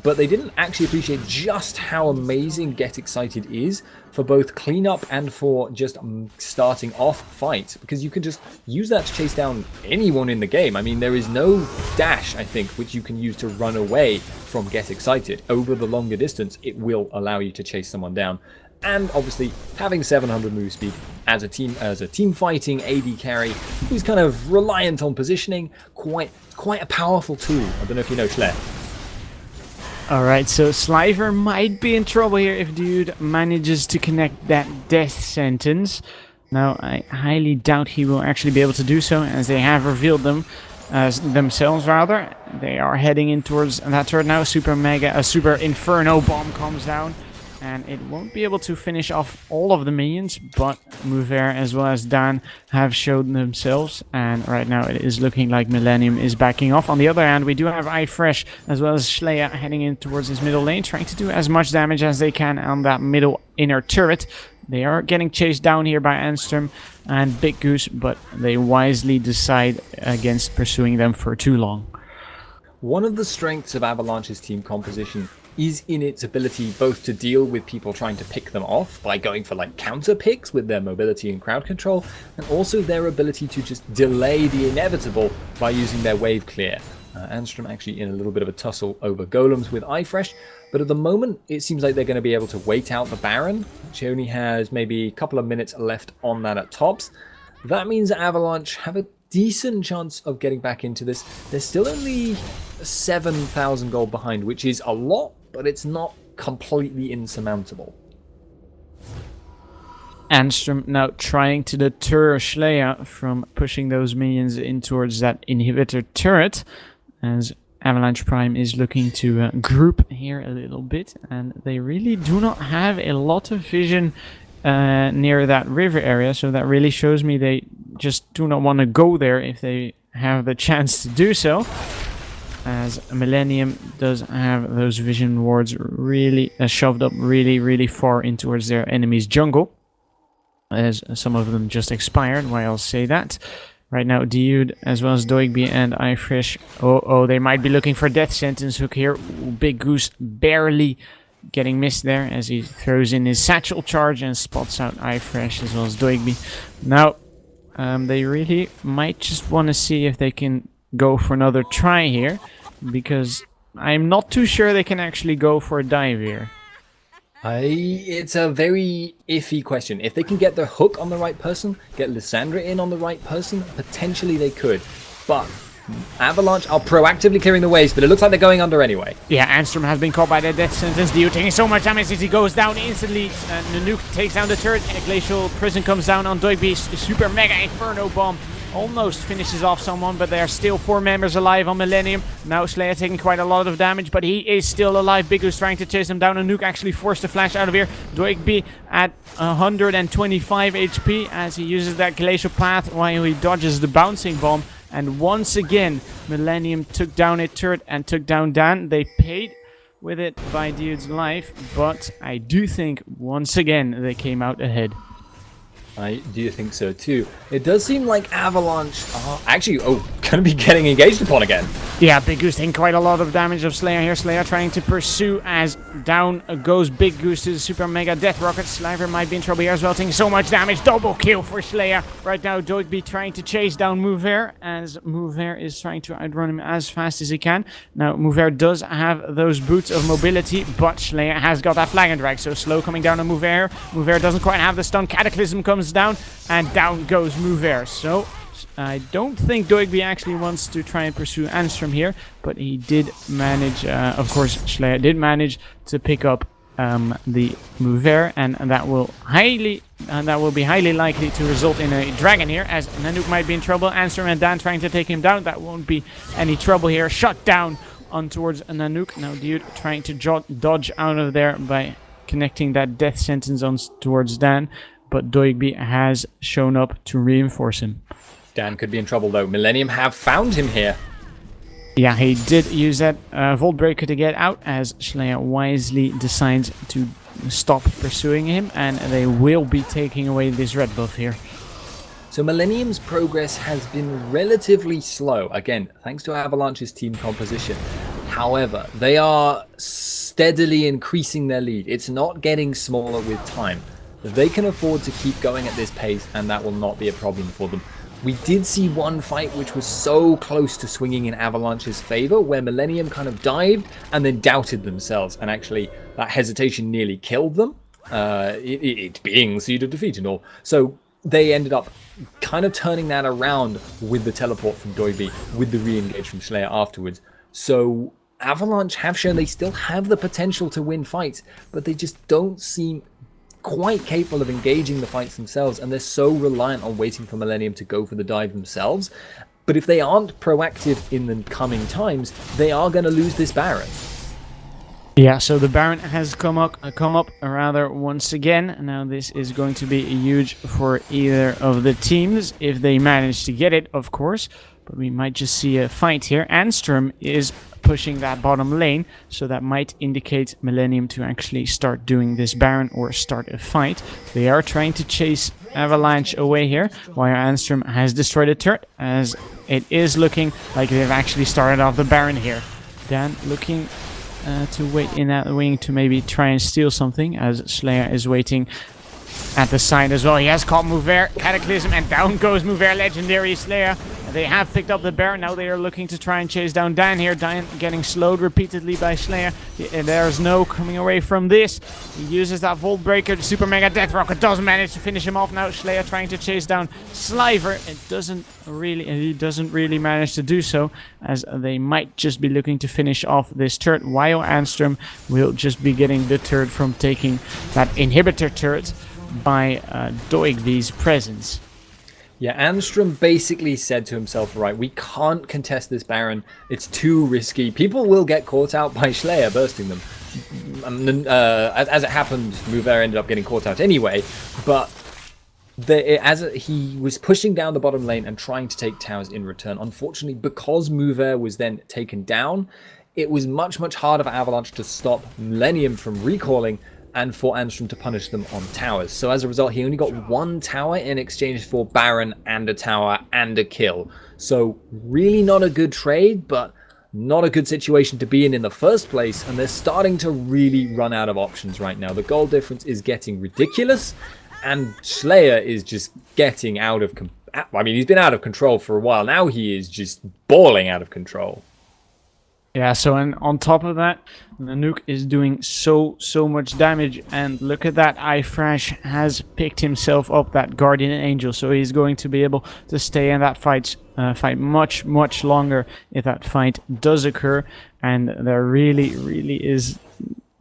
But they didn't actually appreciate just how amazing Get Excited is for both cleanup and for just starting off fights, because you can just use that to chase down anyone in the game. I mean, there is no dash, I think, which you can use to run away from Get Excited. Over the longer distance, it will allow you to chase someone down. And obviously, having 700 move speed as a team fighting AD carry who's kind of reliant on positioning, quite a powerful tool. I don't know if you know Schle. Alright, so Sliver might be in trouble here if Dude manages to connect that death sentence. Now, I highly doubt he will actually be able to do so, as they have revealed themselves rather. They are heading in towards that turret now. A Super Inferno Bomb comes down, and it won't be able to finish off all of the minions, but Mover as well as Dan have shown themselves, and right now it is looking like Millenium is backing off. On the other hand, we do have iFresh as well as Schleia heading in towards his middle lane, trying to do as much damage as they can on that middle inner turret. They are getting chased down here by Anstrom and Big Goose, but they wisely decide against pursuing them for too long. One of the strengths of Avalanche's team composition is in its ability both to deal with people trying to pick them off by going for like counter picks with their mobility and crowd control, and also their ability to just delay the inevitable by using their wave clear. Anstrom actually in a little bit of a tussle over golems with iFresh, but at the moment it seems like they're going to be able to wait out the Baron, which only has maybe a couple of minutes left on that at tops. That means Avalanche have a decent chance of getting back into this. They're still only 7,000 gold behind, which is a lot, but it's not completely insurmountable. Anstrom now trying to deter Schleia from pushing those minions in towards that inhibitor turret, as Avalanche Prime is looking to group here a little bit, and they really do not have a lot of vision near that river area, so that really shows me they just do not want to go there if they have the chance to do so, as Millenium does have those vision wards really shoved up really far in towards their enemy's jungle, as some of them just expired. Why I'll say that. Right now, Dude as well as Doigby and iFresh. Oh, they might be looking for death sentence hook here. Big Goose barely getting missed there as he throws in his satchel charge and spots out iFresh as well as Doigby. Now, they really might just want to see if they can go for another try here, because I'm not too sure they can actually go for a dive here. It's a very iffy question. If they can get their hook on the right person, get Lysandra in on the right person, potentially they could. But Avalanche are proactively clearing the waves, but it looks like they're going under anyway. Yeah, Anstrom has been caught by the death sentence. Dio taking so much damage as he goes down instantly. Nanook takes down the turret, and a Glacial Prison comes down on Doigby's Super Mega Inferno Bomb. Almost finishes off someone, but there are still 4 members alive on Millenium. Now Slayer taking quite a lot of damage, but he is still alive. Big Goose trying to chase him down. Nanook actually forced to flash out of here. Doigby at 125 HP as he uses that Glacial Path while he dodges the bouncing bomb. And once again, Millenium took down a turret and took down Dan. They paid with it by Dude's life, but I do think once again they came out ahead. I do think so too. It does seem like Avalanche are actually, going to be getting engaged upon again. Yeah, Big Goose taking quite a lot of damage of Slayer here. Slayer trying to pursue as down goes Big Goose to the Super Mega Death Rocket. Sliver might be in trouble here as well, taking so much damage. Double kill for Slayer. Right now, Doigby trying to chase down Mover as Mover is trying to outrun him as fast as he can. Now, Mover does have those boots of mobility, but Slayer has got that flag and drag. So slow coming down on Mover. Mover doesn't quite have the stun. Cataclysm comes down, and down goes Mover. So I don't think Doigby actually wants to try and pursue Anstrom here, but he did manage, of course, Slayer did manage to pick up the Mover, and that will be highly likely to result in a dragon here, as Nanook might be in trouble. Anstrom and Dan trying to take him down. That won't be any trouble here. Shut down on towards Nanook. Now Dude trying to dodge out of there by connecting that death sentence on towards Dan, but Doigby has shown up to reinforce him. Dan could be in trouble though. Millenium have found him here. Yeah, he did use that Vault Breaker to get out, as Slayer wisely decides to stop pursuing him, and they will be taking away this red buff here. So Millennium's progress has been relatively slow, again, thanks to Avalanche's team composition. However, they are steadily increasing their lead. It's not getting smaller with time. They can afford to keep going at this pace, and that will not be a problem for them. We did see one fight which was so close to swinging in Avalanche's favor, where Millenium kind of dived and then doubted themselves, and actually that hesitation nearly killed them, it being Seed of Defeat and all. So they ended up kind of turning that around with the teleport from Doigby, with the re-engage from Slayer afterwards. So Avalanche have shown they still have the potential to win fights, but they just don't seem quite capable of engaging the fights themselves, and they're so reliant on waiting for Millenium to go for the dive themselves. But if they aren't proactive in the coming times, they are going to lose this Baron. Yeah, so the Baron has come up rather once again. Now this is going to be huge for either of the teams if they manage to get it, of course. But we might just see a fight here. Anstrom is pushing that bottom lane, so that might indicate Millenium to actually start doing this Baron or start a fight. They are trying to chase Avalanche away here, while Anstrom has destroyed a turret, as it is looking like they've actually started off the Baron here. Dan looking to wait in that wing to maybe try and steal something, as Slayer is waiting at the side as well. He has caught Mover, Cataclysm, and down goes Mover, legendary Slayer. They have picked up the Baron. Now they are looking to try and chase down Dan here. Dan getting slowed repeatedly by Slayer. There's no coming away from this. He uses that Vault Breaker. The Super Mega Death Rocket does manage to finish him off. Now Slayer trying to chase down Sliver. He doesn't really manage to do so, as they might just be looking to finish off this turret, while Anstrom will just be getting the turret from taking that inhibitor turret by Doigby's presence. Yeah, Anstrom basically said to himself, right, we can't contest this Baron. It's too risky. People will get caught out by Slayer bursting them. As it happened, Mover ended up getting caught out anyway, but he was pushing down the bottom lane and trying to take towers in return. Unfortunately, because Mover was then taken down, it was much, much harder for Avalanche to stop Millenium from recalling and for Anstrom to punish them on towers. So as a result, he only got one tower in exchange for Baron and a tower and a kill. So really not a good trade, but not a good situation to be in the first place, and they're starting to really run out of options right now. The goal difference is getting ridiculous, and Slayer is just getting out of... I mean, he's been out of control for a while. Now he is just balling out of control. Yeah, so and on top of that, Nanook is doing so much damage, and look at that, Ifrash has picked himself up that Guardian Angel, so he's going to be able to stay in that fight much longer if that fight does occur, and there really is,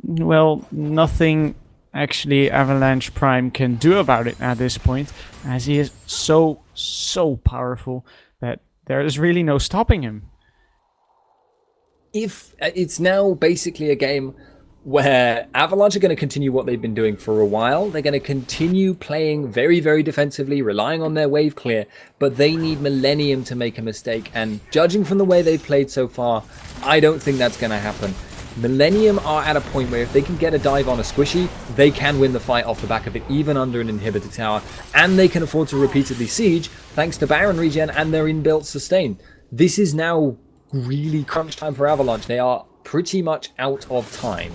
well, nothing actually Avalanche Prime can do about it at this point, as he is so powerful that there is really no stopping him. If it's now basically a game where Avalanche are going to continue what they've been doing for a while. They're going to continue playing very, very defensively, relying on their wave clear, but they need Millenium to make a mistake, and judging from the way they've played so far, I don't think that's going to happen. Millenium are at a point where if they can get a dive on a squishy, they can win the fight off the back of it, even under an inhibitor tower, and they can afford to repeatedly siege thanks to Baron regen and their inbuilt sustain. This is now really crunch time for Avalanche. They are pretty much out of time.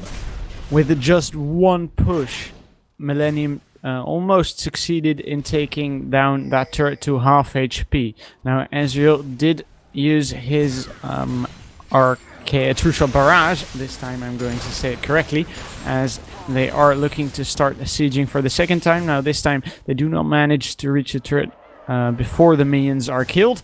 With just one push, Millennium almost succeeded in taking down that turret to half HP. Now, Ezreal did use his True Shot Barrage. This time I'm going to say it correctly, as they are looking to start sieging for the second time. Now, this time they do not manage to reach the turret before the minions are killed,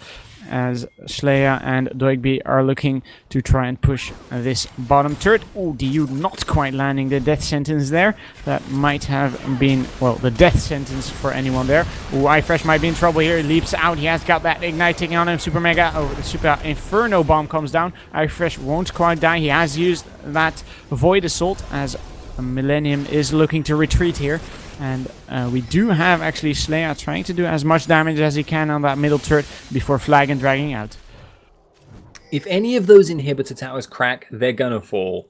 as Sleia and Doigby are looking to try and push this bottom turret. Oh, DU not quite landing the death sentence there. That might have been, well, the death sentence for anyone there. Oh, iFresh might be in trouble here. He leaps out. He has got that ignite taking on him. Super Mega. Oh, the Super Inferno Bomb comes down. iFresh won't quite die. He has used that Void Assault, as Millennium is looking to retreat here. And we do have actually Sleia trying to do as much damage as he can on that middle turret before flag and dragging out. If any of those inhibitor towers crack, they're gonna fall.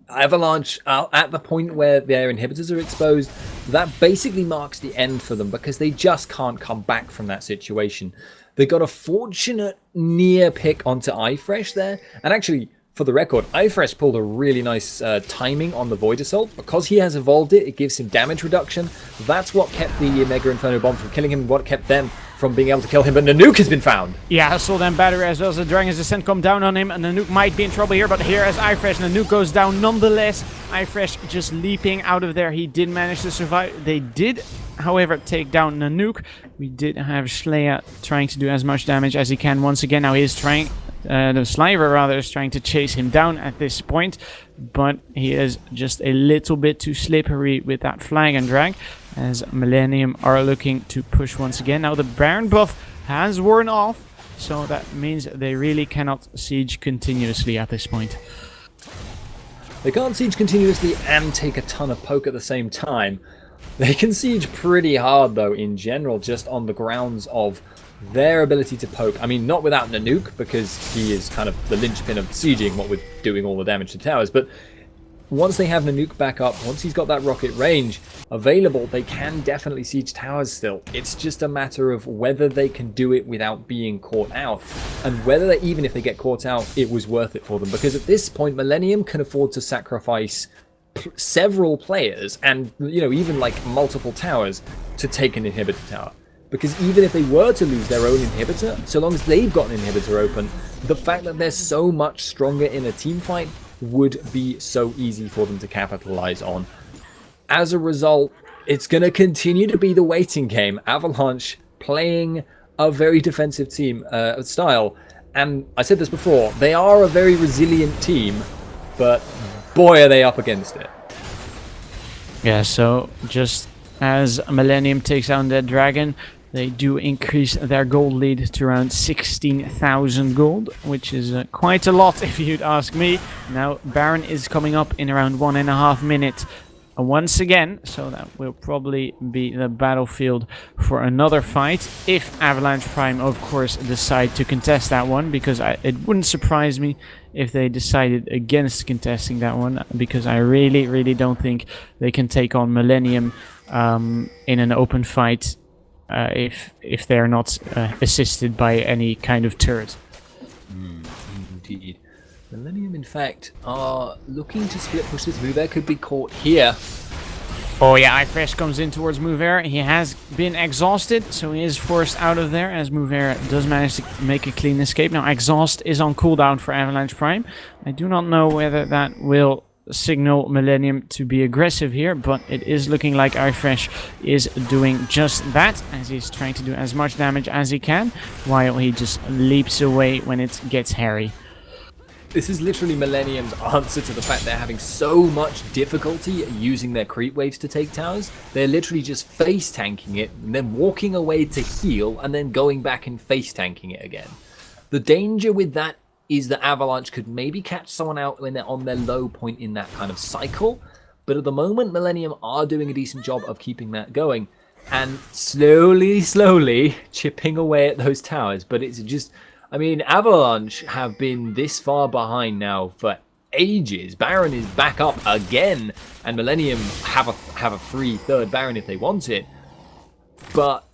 Avalanche are at the point where their inhibitors are exposed. That basically marks the end for them because they just can't come back from that situation. They got a fortunate near pick onto iFresh there, and actually, for the record, iFresh pulled a really nice timing on the Void Assault. Because he has evolved it, it gives him damage reduction. That's what kept the Mega Inferno Bomb from killing him, what kept them from being able to kill him. But Nanook has been found. Yeah, Assault and Battery as well as the Dragon's Descent come down on him. And Nanook might be in trouble here, but here as iFresh, Nanook goes down nonetheless. iFresh just leaping out of there. He did manage to survive. They did, however, take down Nanook. We did have Sleia trying to do as much damage as he can once again. Now he is trying... the Sliver rather is trying to chase him down at this point, but he is just a little bit too slippery with that flag and drag, as Millennium are looking to push once again. Now the Baron buff has worn off, so that means they really cannot siege continuously at this point. They can't siege continuously and take a ton of poke at the same time. They can siege pretty hard though in general, just on the grounds of their ability to poke. I mean, not without Nanook, because he is kind of the linchpin of sieging, what with doing all the damage to towers, but once they have Nanook back up, once he's got that rocket range available, they can definitely siege towers still. It's just a matter of whether they can do it without being caught out, and whether they, even if they get caught out, it was worth it for them, because at this point Millennium can afford to sacrifice several players and, you know, even like multiple towers to take an inhibitor tower. Because even if they were to lose their own inhibitor, so long as they've got an inhibitor open, the fact that they're so much stronger in a team fight would be so easy for them to capitalize on. As a result, it's going to continue to be the waiting game. Avalanche playing a very defensive team style. And I said this before, they are a very resilient team, but boy are they up against it. Yeah, so just as Millennium takes down that dragon, they do increase their gold lead to around 16,000 gold, which is quite a lot if you'd ask me. Now Baron is coming up in around 1.5 minutes once again, so that will probably be the battlefield for another fight, if Avalanche Prime of course decide to contest that one, because it wouldn't surprise me if they decided against contesting that one, because I really don't think they can take on Millennium in an open fight if they're not assisted by any kind of turret. Indeed. Millennium, in fact, are looking to split push this. Mover could be caught here. Oh yeah, iFresh comes in towards Mover. He has been exhausted, so he is forced out of there, as Mover does manage to make a clean escape. Now Exhaust is on cooldown for Avalanche Prime. I do not know whether that will signal Millennium to be aggressive here, but it is looking like iFresh is doing just that, as he's trying to do as much damage as he can, while he just leaps away when it gets hairy. This is literally Millennium's answer to the fact they're having so much difficulty using their creep waves to take towers. They're literally just face tanking it, and then walking away to heal, and then going back and face tanking it again. The danger with that is that Avalanche could maybe catch someone out when they're on their low point in that kind of cycle. But at the moment, Millennium are doing a decent job of keeping that going, and slowly chipping away at those towers. But it's just... I mean, Avalanche have been this far behind now for ages. Baron is back up again, and Millenium have a free third Baron if they want it. But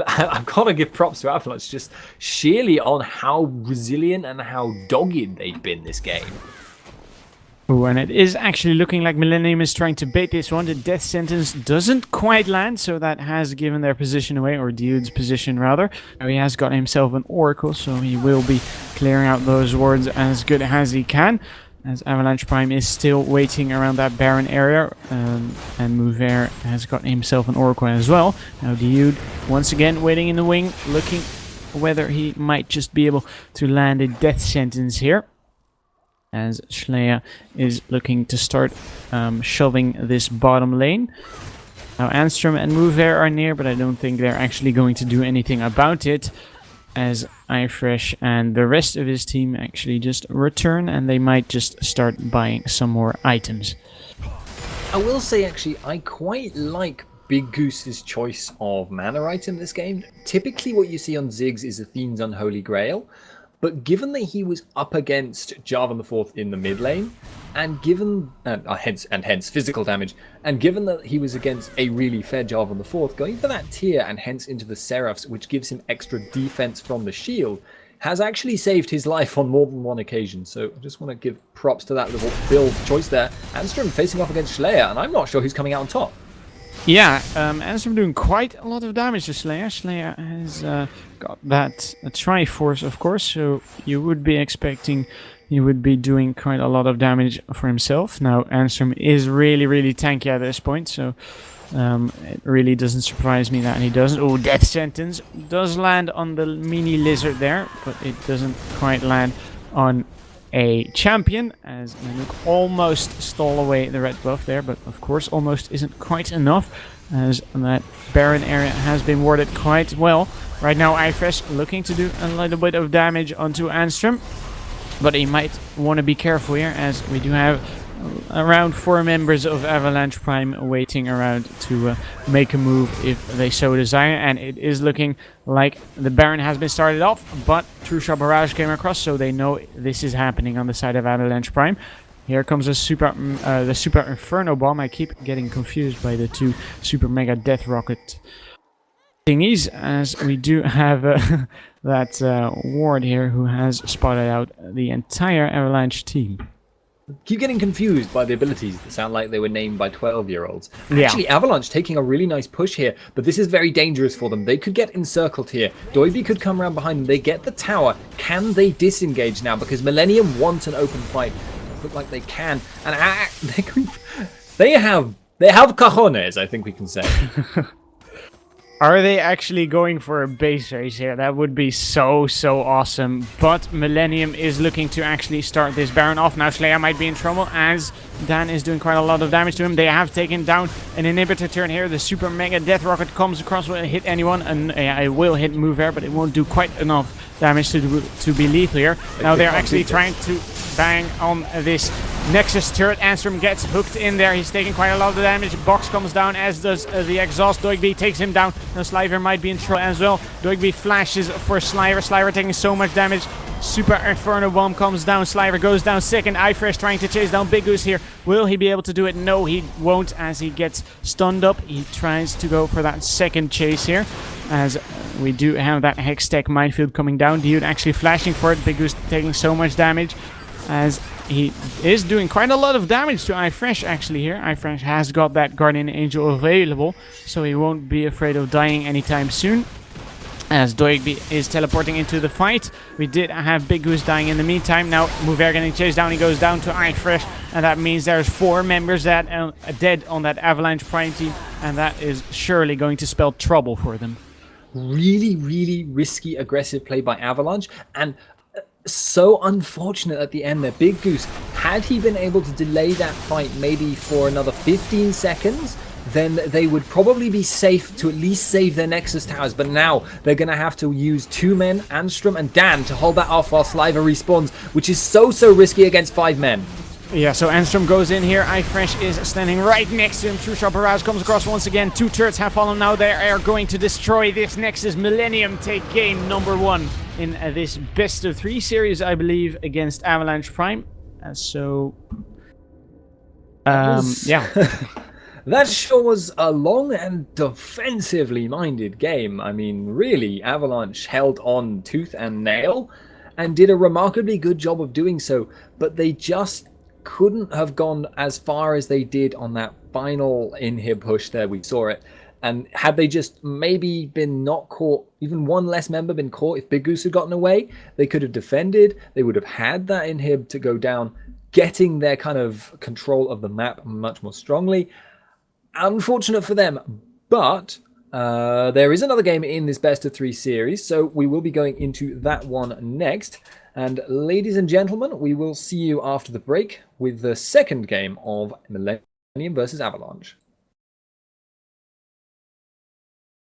I've got to give props to Avalanche just sheerly on how resilient and how dogged they've been this game. Oh, and it is actually looking like Millenium is trying to bait this one. The death sentence doesn't quite land, so that has given their position away, or Dude's position rather. Now he has got himself an Oracle, so he will be clearing out those wards as good as he can. As Avalanche Prime is still waiting around that Baron area, and Mover has got himself an Oracle as well. Now Dude once again waiting in the wing, looking whether he might just be able to land a death sentence here. As Schleia is looking to start shoving this bottom lane. Now Anstrom and Mover are near, but I don't think they're actually going to do anything about it. As iFresh and the rest of his team actually just return, and they might just start buying some more items. I will say actually, I quite like Big Goose's choice of mana item this game. Typically what you see on Ziggs is Athene's Unholy Grail. But given that he was up against Jarvan IV in the mid lane, and given hence physical damage, and given that he was against a really fair Jarvan IV, going for that tier and hence into the Seraphs, which gives him extra defense from the shield, has actually saved his life on more than one occasion. So I just want to give props to that little build choice there. Anstrom facing off against Schleia, and I'm not sure who's coming out on top. Yeah, Anstrom doing quite a lot of damage to Schleia. Schleia has got that Triforce, of course, so you would be expecting he would be doing quite a lot of damage for himself. Now, Anstrom is really, really tanky at this point, so it really doesn't surprise me that he doesn't. Oh, Death Sentence does land on the mini lizard there, but it doesn't quite land on a champion, as Nanook almost stole away the red buff there, but of course almost isn't quite enough, as that Baron area has been warded quite well. Right now iFresh looking to do a little bit of damage onto Anstrom, but he might want to be careful here, as we do have around 4 members of Avalanche Prime waiting around to make a move if they so desire, and it is looking like the Baron has been started off, but True Shot Barrage came across, so they know this is happening on the side of Avalanche Prime. Here comes the Super Inferno Bomb. I keep getting confused by the two Super Mega Death Rocket thingies, as we do have that ward here who has spotted out the entire Avalanche team. Keep getting confused by the abilities that sound like they were named by 12-year-olds. Yeah. Actually, Avalanche taking a really nice push here, but this is very dangerous for them. They could get encircled here. Doiby could come around behind them. They get the tower. Can they disengage now? Because Millenium wants an open fight. Look like they can. And they have cojones, I think we can say. Are they actually going for a base race here? That would be so awesome. But Millenium is looking to actually start this Baron off. Now Schleia might be in trouble, as Dan is doing quite a lot of damage to him. They have taken down an inhibitor turn here. The Super Mega Death Rocket comes across, will hit anyone, and it will hit Mover, but it won't do quite enough damage to be lethal here. Now they're actually trying to bang on this Nexus turret. Anstrom gets hooked in there. He's taking quite a lot of damage. Box comes down, as does the exhaust. Doigby takes him down. Now Sliver might be in trouble as well. Doigby flashes for Sliver. Sliver taking so much damage. Super Inferno Bomb comes down. Sliver goes down second. iFresh trying to chase down Big Goose here. Will he be able to do it? No, he won't, as he gets stunned up. He tries to go for that second chase here, as we do have that Hextech minefield coming down. Dude actually flashing for it. Big Goose taking so much damage, as he is doing quite a lot of damage to iFresh actually here. iFresh has got that Guardian Angel available, so he won't be afraid of dying anytime soon. As Doigby is teleporting into the fight, we did have Big Goose dying in the meantime. Now Mover getting chased down, he goes down to iFresh, and that means there's 4 members that dead on that Avalanche Prime team, and that is surely going to spell trouble for them. Really risky, aggressive play by Avalanche, and so unfortunate at the end there. Big Goose, had he been able to delay that fight maybe for another 15 seconds, then they would probably be safe to at least save their Nexus towers. But now they're going to have to use 2 men, Anstrom and Dan, to hold that off while Sliver respawns, which is so risky against 5 men. Yeah, so Anstrom goes in here. iFresh is standing right next to him. True Shot Barrage comes across once again. 2 turrets have fallen now. They are going to destroy this Nexus. Millenium take game number 1 in this best of 3 series, I believe, against Avalanche Prime. Yeah. That sure was a long and defensively minded game. I mean, really, Avalanche held on tooth and nail and did a remarkably good job of doing so, but they just couldn't have gone as far as they did on that final inhib push there. We saw it. And had they just maybe been not caught, even one less member been caught, if Big Goose had gotten away, they could have defended. They would have had that inhib to go down, getting their kind of control of the map much more strongly. Unfortunate for them, but there is another game in this best of 3 series, so we will be going into that one next. And ladies and gentlemen, we will see you after the break with the second game of Millenium versus Avalanche.